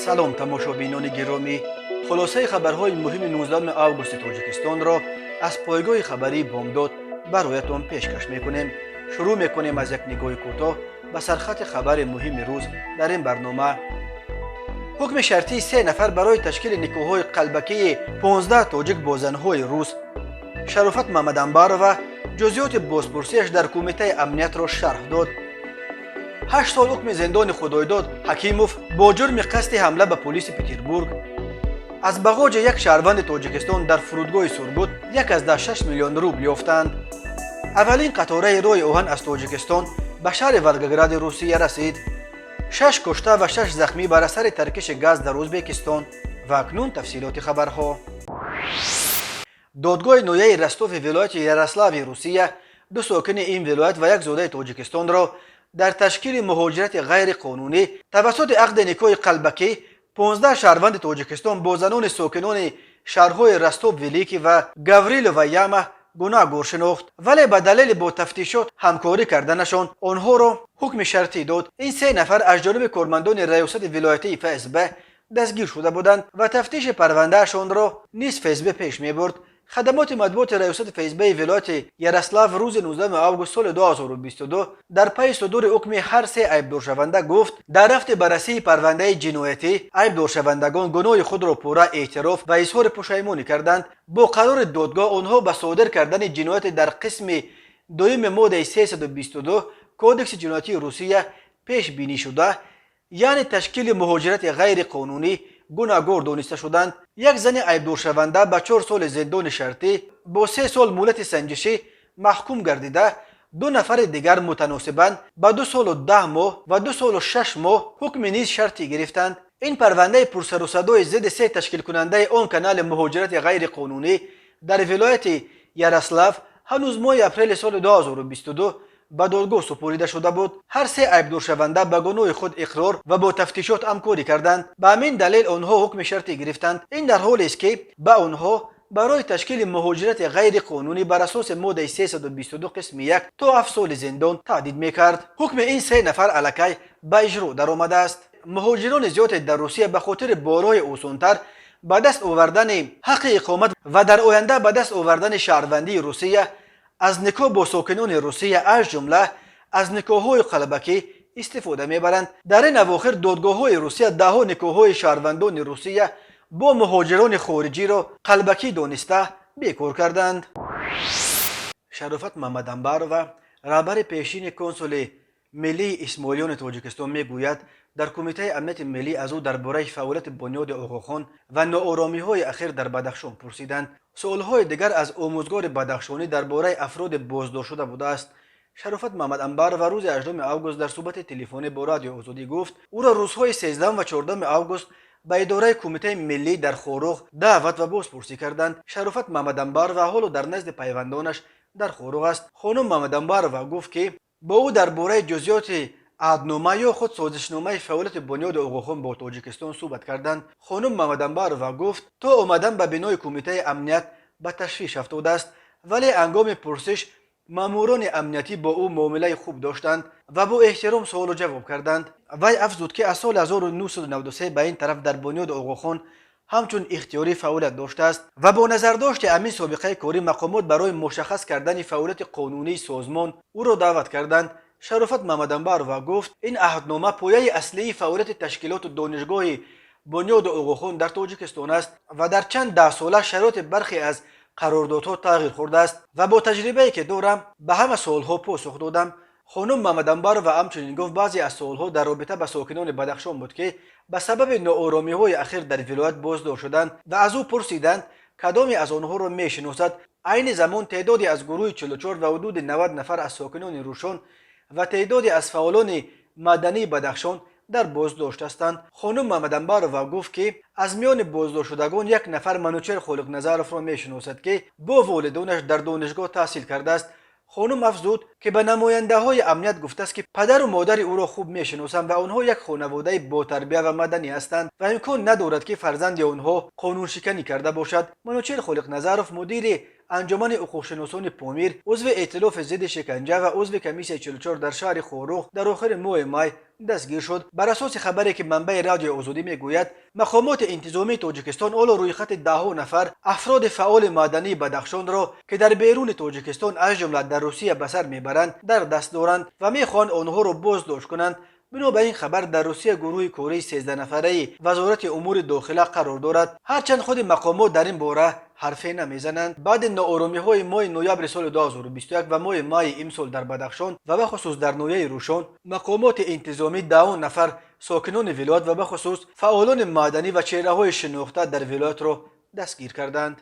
سلام تماشابینان گرامی، خلاصه خبرهای مهم 19 آگوست تاجیکستان را از پایگاه خبری بامداد برایتان پیشکش میکنیم. شروع میکنیم از یک نگاه کوتاه به سرخط خبر مهم روز در این برنامه. حکم شرطی 3 نفر برای تشکیل نیکوهای قلبکی 15 تاجیک با زنهای روس. شرافت محمد انبارова جزئیات بازپرسیش در کمیته امنیت را شرح داد. 8 سال حکم زندان خدایداد حکیموف با جرم قصد حمله به پلیس پتربورگ. از بغاج یک شهروند تاجیکستان در فرودگاه سورگوت 1.6 میلیون روبل یافتند. اولین قطاره راه آهن از تاجیکستان به شهر ولگراد روسیه رسید. 6 کشته و 6 زخمی بر اثر ترکش گاز در ازبکستان. و اکنون تفصیلات خبرها. دادگاه نویه رستوف ولایت یاروسلاو روسیه 2 ساکن این ولایت و یک زاده تاجیکستان را در تشکیل مهاجرت غیر قانونی توسط عقد نیکوی قلبکی 15 شهروند تاجیکستان با زنان ساکنان شهرهای رستوف ولیکی و گاوریل و یاما گناهگار شناخت، ولی به دلیل با تفتیشات همکاری کردنشان آنها را حکم شرطی داد. این 3 نفر از جانب کارمندان ریاست ولایتی فسب دستگیر شده بودند و تفتیش پروندهشان را نیز فسب پیش می برد. خدمات مطبوعات ریاست فسب ولایت یاروسلاو روز 19 آگوست سال 2022 در پی صدور حکم هر 3 عیبدارشونده گفت در رفت بررسی پرونده جنایتی عیبدارشوندگان گناه خود را پورا اعتراف و اظهار پشیمانی کردند. با قرار دادگاه آنها به صادر کردن جنایت در قسم دوم ماده 322 کودکس جنایتی روسیه پیش بینی شده، یعنی تشکیل مهاجرت غیر قانونی، گناهگار دانسته شدند. یک زن عیبدارشونده به 4 سال زندان شرطی با 3 سال مهلت سنجشی محکوم گردیده. 2 نفر دیگر متناسباً به 2 سال و 10 ماه و 2 سال و 6 ماه حکم نیز شرطی گرفتند. این پرونده پرسر و صدای ضد 3 تشکیل کننده آن کانال مهاجرت غیر قانونی در ولایت یاروسلاو هنوز ماه اپریل سال 2022 به دادگاه سپرده شده بود. هر 3 عیبدارشونده به گناه خود اقرار و با تفتیشات همکاری کردند. به همین دلیل آنها حکم شرطی گرفتند. این در حالی است که به آنها برای تشکیل مهاجرت غیر قانونی بر اساس ماده 322 قسم 1 تا 7 سال زندان تهدید میکرد. حکم این 3 نفر الکی به اجرا درآمده است. مهاجران زیاد در روسیه به خاطر بالای آسان‌تر به دست آوردن حق اقامت و در آینده به دست آوردن شهروندی روسیه از نکاح با ساکنان روسیه از جمله از نکاح‌های قلبکی استفاده میبرند. در این اواخر دادگاه‌های روسیه 10 نکاح‌های شهروندان روسیه با مهاجران خارجی را قلبکی دانسته بیکار کردند. شرافت محمد انبارova رهبر پیشین کنسول ملی اسماعیلیان تاجیکستان میگوید در کمیته امنیت ملی از او درباره فعالیت بنیاد آقاخان و ناآرامی‌های اخیر در بدخشان پرسیدند. سوال‌های دیگر از آموزگار بدخشانی درباره افراد بازداشت شده بوده است. شرافت محمد انبارova روز 18 آگوست در صحبت تلفنی با رادیو آزادی گفت او را روزهای 13 و 14 آگوست به اداره کمیته ملی در خاروغ دعوت و بازپرسی کردند. شرافت محمد انبارova حالا در نزد پیوندانش در خاروغ است. خانم محمد انبارova گفت که با او درباره جزئیات عهدنامه یا خود سازشنامه فعالیت بنیاد آقاخان با تاجیکستان صحبت کردند. خانم محمد انبارova گفت تا آمدن به بنای کمیته امنیت به تشویش افتاده است، ولی هنگام پرسش ماموران امنیتی با او معامله خوب داشتند و با احترام سوال و جواب کردند. وی افزود که از سال 1993 به این طرف در بنیاد آقاخان همچون اختیاری فعالیت داشته است و با نظر داشت امین سابقه کاری مقامات برای مشخص کردن فعالیت قانونی سازمان او را دعوت کردند. شرافت محمد انبارova گفت این عهدنامه پایه اصلی فعالیت تشکیلات دانشگاه بنیاد آقاخان در تاجیکستان است و در چند 10 ساله شرایط برخی از قراردادها تغییر خورده است و با تجربه‌ای که دارم به همه سوالها پاسخ دادم. خانم محمد انبارova همچنین گفت بعضی از سوالها در رابطه با ساکنان بدخشان بود که به سبب ناآرامی‌های اخیر در ولایت بازداشت شدند و از او پرسیدند کدامی از آنها را میشناسد. عین زمان تعدادی از گروه 44 و حدود 90 نفر از ساکنان روشن و تعدادی از فعالان مدنی بدخشان در بازداشت هستند. خانم محمد انبارova گفت که از میان بازداشت شدگان 1 نفر منوچهر خالق‌نظرov را میشناسد که با والدانش در دانشگاه تحصیل کرده است. خانم افزود که به نماینده های امنیت گفته است که پدر و مادر او را خوب میشناسند و آنها یک خانواده با تربیت و مدنی هستند و امکان ندارد که فرزند آنها قانون شکنی کرده باشد. منوچهر خالق‌نظرov مدیر انجمن حقوق‌شناسان پامیر، عضو ائتلاف ضد شکنجه و عضو کمیسیون 44 در شهر خورخ در آخر ماه مای دستگیر شد. بر اساس خبری که منبع رادیو آزادی میگوید مقامات انتظامی تاجیکستان اول روی خط 10 نفر افراد فعال مدنی بدخشان را که در بیرون تاجیکستان از جمله در روسیه به سر میبرند در دست دارند و میخواهند آنها را بازداشت کنند. بنابراین خبر در روسیه گروه کوری 13 نفره وزارت امور داخله قرار دارد، هرچند خود مقامات در این باره حرفی نمیزنند. بعد ناآرامی‌های ماه نوامبر سال 2021 و ماه مای امسال در بدخشان و به خصوص در ناحیه روشان، مقامات انتظامی 10 نفر ساکنان ولایت و به خصوص فعالان مدنی و چهره‌های شناخته در ولایت را دستگیر کردند.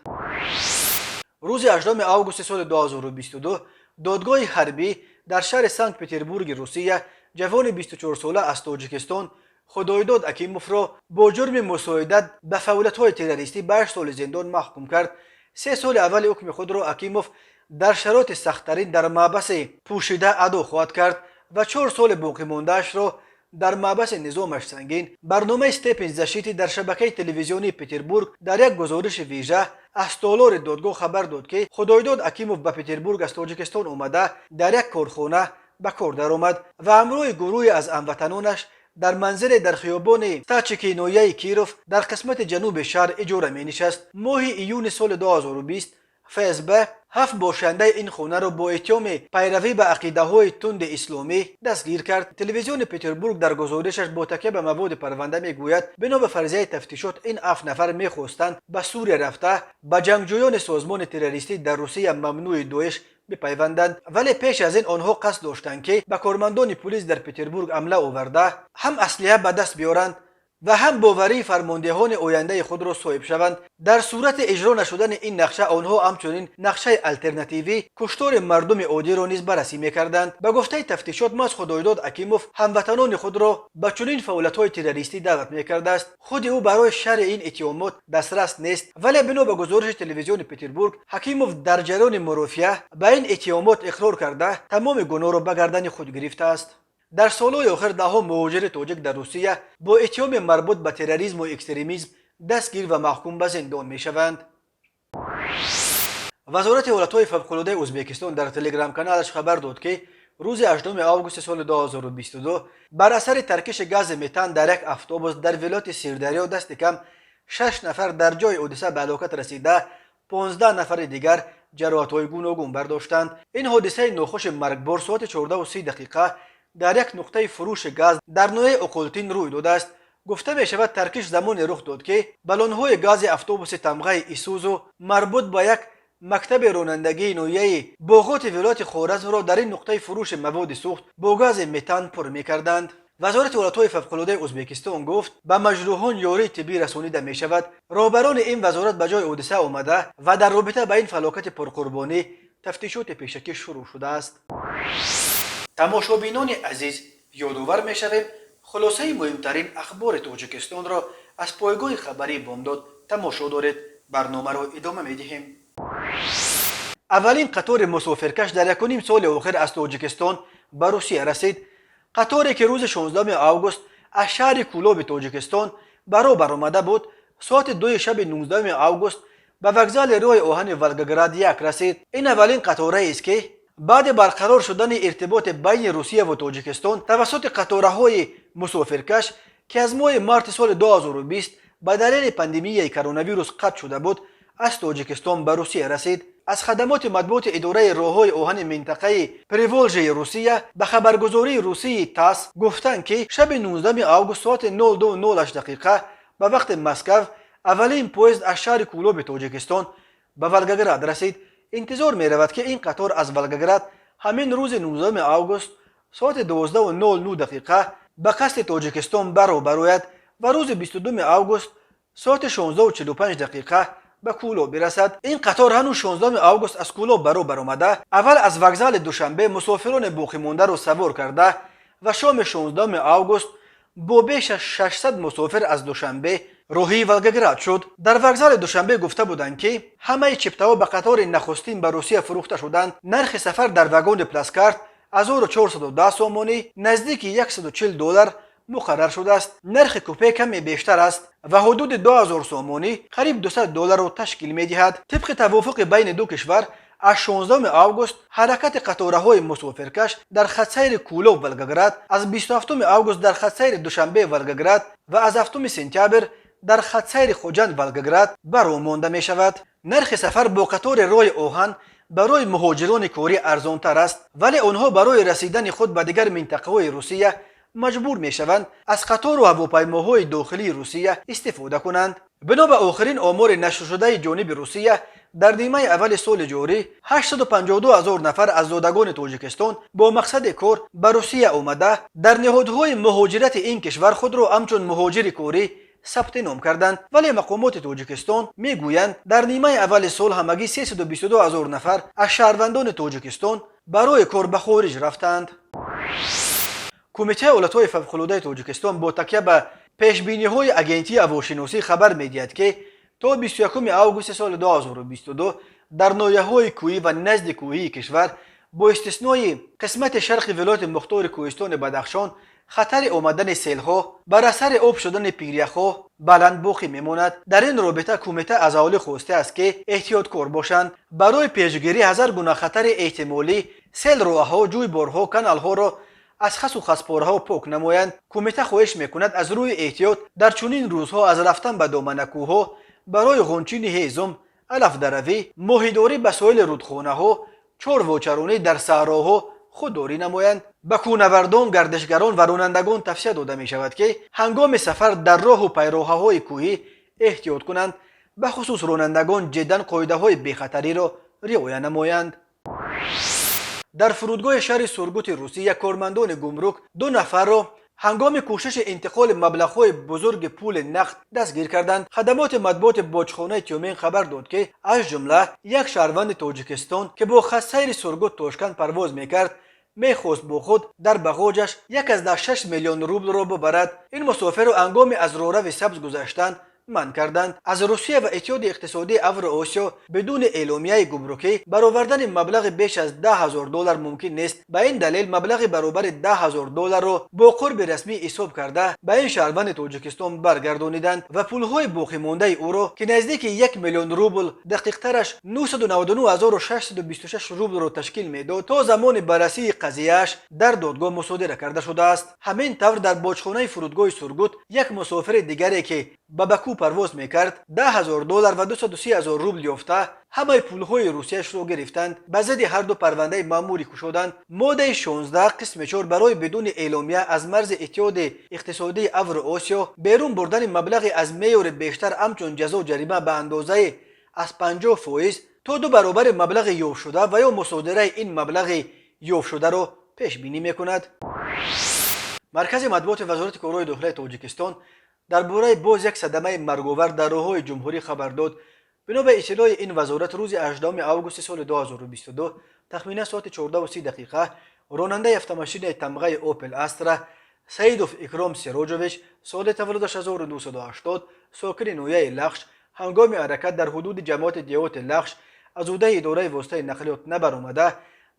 روز 18 آگوست سال 2022 دادگاه حربی در شهر سنت پترزبورگ روسیه جوان 24 ساله از تاجیکستان خدایداد اکیموف را با جرم مساعدت به فعالیت‌های تروریستی به 8 سال زندان محکوم کرد. 3 سال اول حکم خود را اکیموف در شرایط سخت‌ترین در محبس پوشیده ادا خواهد کرد و 4 سال باقی مانده‌اش را در محبس نظامش سنگین. برنامه استپن زشیتی در شبکه تلویزیونی پترزبورگ در یک گزارش ویژه از تالار دادگاه خبر داد که خدایداد اکیموف به پترزبورگ از تاجیکستان آمده در یک کارخانه به کار درآمد و همراه گروهی از هموطنانش در منزل در خیابان استاچکی نویه کیروف در قسمت جنوب شهر اجاره می نشست. ماه ایون سال 2020 فسب 7 باشنده این خانه را با اتهام پیروی به عقیده های تند اسلامی دستگیر کرد. تلویزیون پترزبورگ در گزارشش با تکیه به مواد پرونده میگوید بنا به فرضیه تفتیشات این 7 نفر میخواستند به سوریه رفته به جنگجویان سازمان تروریستی در روسیه ممنوع داعش بپیوندند، ولی پیش از این آنها قصد داشتند که به کارمندان پلیس در پترزبورگ حمله آورده هم اسلحه به دست بیارند و هم باوری فرماندهان آینده خود را صاحب شوند. در صورت اجرا نشدن این نقشه آنها همچنین نقشه الترناتیوی کشتار مردم عادی را نیز بررسی میکردند. به گفته تفتیشات ماز خدایداد اکیموف هموطنان خود را به چنین فعالیت‌های تروریستی دعوت میکرده است. خود او برای شرح این اتهامات دسترس نیست، ولی بنا به گزارش تلویزیون پترزبورگ اکیموف در جریان مرافعه به این اتهامات اقرار کرده تمام گناه را به گردن خود گرفته است. در سالهای آخر دهها مهاجر تاجیک در روسیه با اتهام مربوط به تروریسم و اکستریمیسم دستگیر و محکوم به زندان میشوند. وزارت حالتهای فوق‌العاده ازبکستان در تلگرام کانالش خبر داد که روز 18 آگوست سال 2022 بر اثر ترکش گاز متان در یک اتوبوس در ولایت سیردریا دست کم 6 نفر در جای حادثه به هلاکت رسیده، 15 نفر دیگر جراحت‌های گوناگون برداشتند. این حادثه ناخوش مرگبار ساعت 14:30 در یک نقطه فروش گاز در نوع اوکولتین روی داده است. گفته می شود ترکش زمان رخ داد که بالون‌های گاز اتوبوس تمغه ایسوزو مربوط به یک مکتب رانندگی نوعی باغات ولایت خوارزم را در این نقطه فروش مواد سوخت با گاز متان پر می‌کردند. وزارت حالتهای فوق‌العاده ازبکستان گفت به مجروحان یاری طبی رسانیده می شود. رهبران این وزارت به جای حادثه آمده و در رابطه با این فلاکت پرقربانی تفتیشات پیشکی شروع شده است. تماشابینان عزیز، یادآور می‌شویم خلاصه مهمترین اخبار تاجیکستان را از پایگاه خبری بامداد تماشا دارید. برنامه را ادامه می‌دهیم. اولین قطار مسافرکش در 1.5 سال آخر از تاجیکستان به روسیه رسید. قطاری که روز 16 آگوست از شهر کولاب تاجیکستان برابر آمده بود، ساعت 2 شب 19 آگوست به وокزال راه آهن ولگاگراد یک رسید. این اولین قطار است که بعد برقرار شدن ارتباط بین روسیه و تاجیکستان توسط قطارهای مسافرکش که از ماه مارس سال 2020 به دلیل پاندمی کرونا ویروس قطع شده بود از تاجیکستان به روسیه رسید. از خدمات مطبوعات اداره راههای آهن منطقه پریولژی روسیه به خبرگزاری روسی تاس گفتند که شب 19 آگوست ساعت 02:08 به وقت مسکو اولین پویزد از شهر کولاب تاجیکستان به ولگاگراد رسید. انتظار می رود که این قطار از ولگاگراد همین روز 19 آگوست ساعت 12:09 به قصد تاجیکستان برآید و روز 22 آگوست ساعت 16:45 به کولاب برسد. این قطار هنوز 16 آگوست از کولاب برابر آمده، اول از وокزال دوشنبه مسافران باقی مانده را سوار کرده و شام 16 آگوست با بیش از 600 مسافر از دوشنبه راهی ولگاگراد شد. در وокزال دوشنبه گفته بودند که همه چپته‌ها به قطار نخستین به روسیه فروخته شدند. نرخ سفر در واگن پلاسکارت 1410 سومانی نزدیک $140 مقرر شده است. نرخ کوپه کمی بیشتر است و حدود 2000 سومونی قریب $200 را تشکیل می‌دهد. طبق توافق بین دو کشور از 16 آگوست حرکت قطاره‌های مسافرکش در خط‌سیر کولو ولگاگراد، از 27 آگوست در خط‌سیر دوشنبه ولگاگراد و از 7 سپتامبر در خط‌سیر خوجند ولگاگراد برو مانده می شود. نرخ سفر با قطار راه آهن برای مهاجران کوری ارزانتر است، ولی آنها برای رسیدن خود به دیگر منطقه‌های روسیه مجبور می شوند از قطار و هواپیماهای داخلی روسیه استفاده کنند. بنا به آخرین آمار نشر شده جانب روسیه، در نیمه اول سال جاری 852,000 نفر از زادگان تاجیکستان با مقصد کار به روسیه آمده در نهادهای مهاجرت این کشور خود را همچون مهاجر کوری ثبت نام کردند، ولی مقامات تاجیکستان میگویند در نیمه اول سال همگی 322,000 نفر از شهروندان تاجیکستان برای کار به خارج رفتند. کمیته ایالت‌های فوق‌العاده تاجیکستان با تکیه به پیشبینی‌های اگنتی هواشناسی خبر می‌دهد که تا 21 آگوست سال 2022 در ناحیه‌های کوهی و نزد کوهی کشور با استثنای قسمت شرق ولایت مختار کوهستان بدخشان خطر آمدن سیل‌ها بر اثر آب شدن پیریخ‌ها بلند باقی می‌ماند. در این رابطه کمیته از اهالی خواسته است که احتیاطکار باشند. برای پیشگیری از هر گونه خطر احتمالی سیل راه‌ها، جویبارها، کانال‌ها را از خس و خسپارها پاک نمایند. کمیته خواهش میکند از روی احتیاط در چنین روزها از رفتن به دامن کوه‌ها برای غنچین هیزم، علف دروی، ماهیداری به ساحل رودخانه‌ها، چارواچرانی در صحراها خودداری نمایند. به کوهنوردان، گردشگران و رانندگان توصیه داده می شود که هنگام سفر در راه و پیراهه‌های کوهی احتیاط کنند، به خصوص رانندگان جداً قاعده‌های بی‌خطری را رعایت نمایند. در فرودگاه شهر سورگوت روسیه کارمندان گمرک 2 نفر را هنگام کوشش انتقال مبلغ‌های بزرگ پول نقد دستگیر کردند. خدمات مطبوعات باجخانه تیومن خبر داد که از جمله یک شهروند تاجیکستان که با خط سیر سورگوت تاشکند پرواز میکرد میخواست با خود در بغاجش 1.6 میلیون روبل را ببرد. این مسافر را هنگام از راهرو سبز گذشتن منع کردند. از روسیه و اتحاد اقتصادی اوراسیا بدون اعلامیه گمرکی برآوردن مبلغ بیش از $10,000 ممکن نیست. به این دلیل مبلغ برابر $10,000 را با قرب رسمی حساب کرده به این شهروند تاجیکستان برگردانیدند و پولهای باقی مانده او را که نزدیک 1 میلیون روبل، دقیق ترش 999,626 روبل را تشکیل میداد، تا زمان بررسی قضیهش در دادگاه مصادره کرده شده است. همین طور در باجخانه فرودگاه سورگوت یک مسافر دیگری که به بکو پرواز میکرد $10,000 و 230,000 روبل یافته همه پولهای روسیه‌اش را گرفتند. به ضد هر دو پرونده مأموری کشیدند. ماده 16 قسم 4 برای بدون اعلامیه از مرز اتحاد اقتصادی اوراسیا بیرون بردن مبلغ از معیار بیشتر همچون جزا و جریمه به اندازه از 50% تا 2 برابر مبلغ یافت شده و یا مصادره این مبلغ یافت شده را پیش بینی میکند. مرکز مطبوعات وزارت کارهای داخلی تاجیکستان درباره باز یک صدمه مرگ‌آور در راه‌های جمهوری خبر داد. بنا به اطلاع این وزارت روز 18 آگوست سال 2022 تخمینا ساعت 14:30 راننده افت-ماشین تمغه اوپل استرا سیدوف اکرام سیروجوویچ سال تولدش 1980 ساکن نویه لخش هنگام حرکت در حدود جماعت دیوت لخش از عهده اداره واسطه نقلیات نبرآمده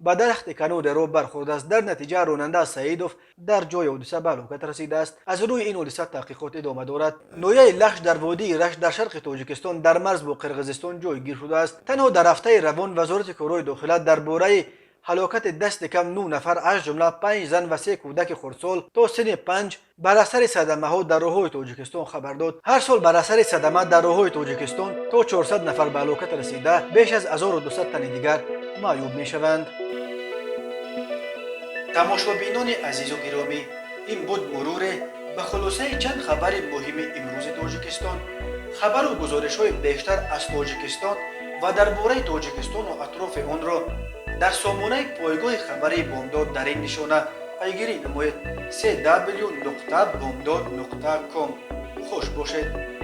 به درخت کنار راه برخورد است. در نتیجه راننده سعیدوف در جای حادثه به هلاکت رسیده است. از روی این حادثه تحقیقات ادامه دارد. نویه لخش در وادی رشت در شرق تاجیکستان در مرز با قرقیزستان جایگیر شده است. تنها در هفته روان وزارت کارهای داخلی درباره هلاکت دست کم 9 نفر از جمله 5 زن و 3 کودک خردسال تا سن 5 بر اثر صدمه‌ها در راه‌های تاجیکستان خبر داد. هر سال بر اثر صدمه در راه‌های تاجیکستان تا 400 نفر به هلاکت رسیده، بیش از 1200 تن دیگر معیوب می‌شوند. تماشابینان عزیز و گرامی، این بود مرور به خلاصه چند خبر مهم امروز تاجیکستان. خبر و گزارش‌های بیشتر از تاجیکستان و درباره تاجیکستان و اطراف آن را در سامانه پایگاه خبری بامداد در این نشانه پیگیری نمایید: www.bomdad.com. خوش باشید.